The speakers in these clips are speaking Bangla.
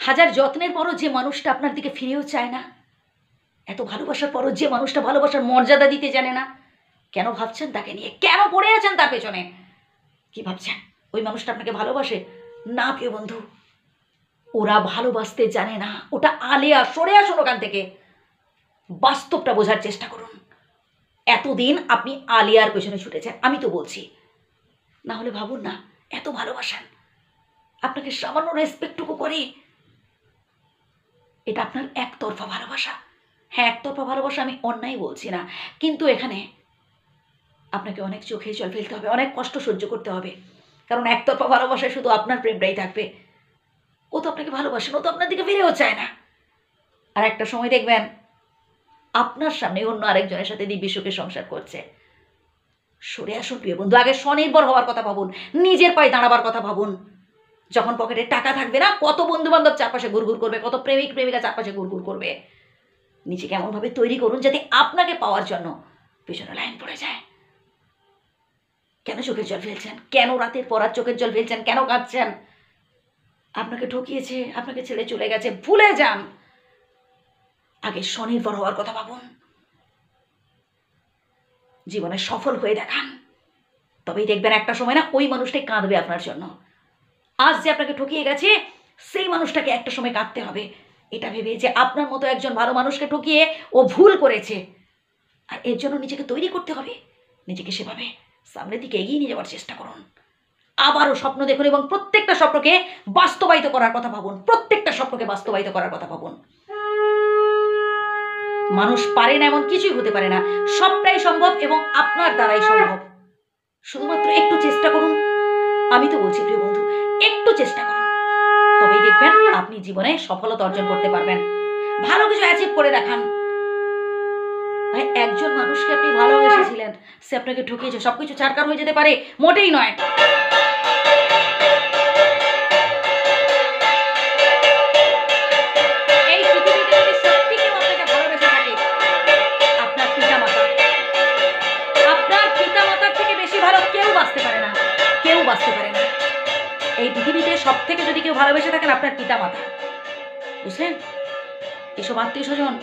হাজার যত্নের পরও যে মানুষটা আপনার দিকে ফিরেও চায় না, এত ভালোবাসার পরও যে মানুষটা ভালোবাসার মর্যাদা দিতে জানে না, কেন ভাবছেন তাকে নিয়ে? কেন পড়ে আছেন তার পেছনে? কি ভাবছেন ওই মানুষটা আপনাকে ভালোবাসে? না প্রিয় বন্ধু, ওরা ভালোবাসতে জানে না। ওটা আলেয়া। সরে আসুন ওখান থেকে, বাস্তবটা বোঝার চেষ্টা করুন। এতদিন আপনি আলিয়ার পেছনে ছুটেছেন, আমি তো বলছি। না হলে ভাবুন না, এত ভালোবাসেন, আপনাকে সামান্য রেসপেক্টটুকু করে, এটা আপনার একতরফা ভালোবাসা। হ্যাঁ, একতরফা ভালোবাসা, আমি অন্যায় বলছি না, কিন্তু এখানে আপনাকে অনেক চোখে জল ফেলতে হবে, অনেক কষ্ট সহ্য করতে হবে। কারণ একতরফা ভালোবাসায় শুধু আপনার প্রেমটাই থাকবে। ও তো আপনাকে ভালোবাসেন, ও তো আপনার দিকে ফিরেও চায় না। আর একটা সময় দেখবেন আপনার সামনে অন্য আরেকজনের সাথে দিব্যি সুখে সংসার করছে। সরে আসুন প্রিয় বন্ধু, আগে স্বনির্ভর হওয়ার কথা ভাবুন, নিজের পায়ে দাঁড়াবার কথা ভাবুন। যখন পকেটে টাকা থাকবে না, কত বন্ধু বান্ধব চারপাশে ঘুরঘুর করবে, কত প্রেমিক প্রেমিকা চারপাশে ঘুরঘুর করবে। নিজেকে এমনভাবে তৈরি করুন যাতে আপনাকে পাওয়ার জন্য পেছনে লাইন পড়ে যায়। কেন চোখের জল ফেলছেন? কেন রাতের পর রাত চোখের জল ফেলছেন? কেন কাঁদছেন? আপনাকে ঠকিয়েছে, আপনাকে ছেড়ে চলে গেছে, ভুলে যান। আগে স্বনির্ভর হওয়ার কথা ভাবুন, জীবনে সফল হয়ে দেখান। তবেই দেখবেন একটা সময় না ওই মানুষটাই কাঁদবে আপনার জন্য। আজ যে আপনাকে ঠকিয়ে গেছে, সেই মানুষটাকে একটা সময় কাঁদতে হবে, এটা ভেবে যে আপনার মতো একজন ভালো মানুষকে ঠকিয়ে ও ভুল করেছে। আর এর জন্য নিজেকে তৈরি করতে হবে, নিজেকে সেভাবে সামনের দিকে এগিয়ে নিয়ে যাওয়ার চেষ্টা করুন। আবারও স্বপ্ন দেখুন এবং প্রত্যেকটা স্বপ্নকে বাস্তবায়িত করার কথা ভাবুন। প্রত্যেকটা স্বপ্নকে বাস্তবায়িত করার কথা ভাবুন। মানুষ পারে না এমন কিছুই হতে পারে না, সবটাই সম্ভব এবং আপনার দ্বারাই সম্ভব। শুধুমাত্র একটু চেষ্টা করুন। আমি তো বলছি প্রিয় বন্ধু, একটু চেষ্টা করুন, তবেই দেখবেন আপনি জীবনে সফলতা অর্জন করতে পারবেন। ভালো কিছু অ্যাচিভ করে দেখান। ভাই, একজন মানুষকে আপনি ভালোবেসেছিলেন, সে আপনাকে ঠকিয়েছে, সবকিছু ছাড়কার হয়ে যেতে পারে? মোটেই নয়। এই পৃথিবীতে যদি সত্যি কেউ আপনাকে ভালোবেসে থাকে, আপনার পিতামাতা। আপনার পিতামাতার থেকে বেশি ভালো কেউ বাঁচতে পারে না, কেউ বাঁচতে পারে না। এই পৃথিবীতে সব থেকে যদি কেউ ভালোবেসে থাকেন, আপনার পিতামাতা। বুঝলেন? এসব আত্মীয় স্বজন,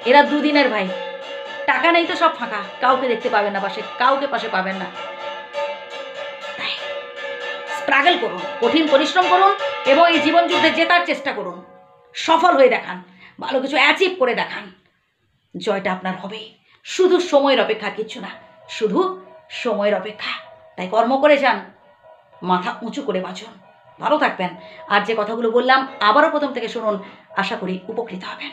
এরা দুদিনের ভাই। টাকা নেই তো সব ফাঁকা, কাউকে দেখতে পাবেন না পাশে, কাউকে পাশে পাবেন না। তাই স্ট্রাগল করুন, কঠিন পরিশ্রম করুন এবং এই জীবন যুদ্ধে জেতার চেষ্টা করুন। সফল হয়ে দেখান, ভালো কিছু অ্যাচিভ করে দেখান। জয়টা আপনার হবেই। শুধু সময়ের অপেক্ষা, কিচ্ছু না, শুধু সময়ের অপেক্ষা। তাই কর্ম করে যান, মাথা উঁচু করে বাঁচুন, ভালো থাকবেন। আর যে কথাগুলো বললাম আবারও প্রথম থেকে শুনুন, আশা করি উপকৃত হবেন।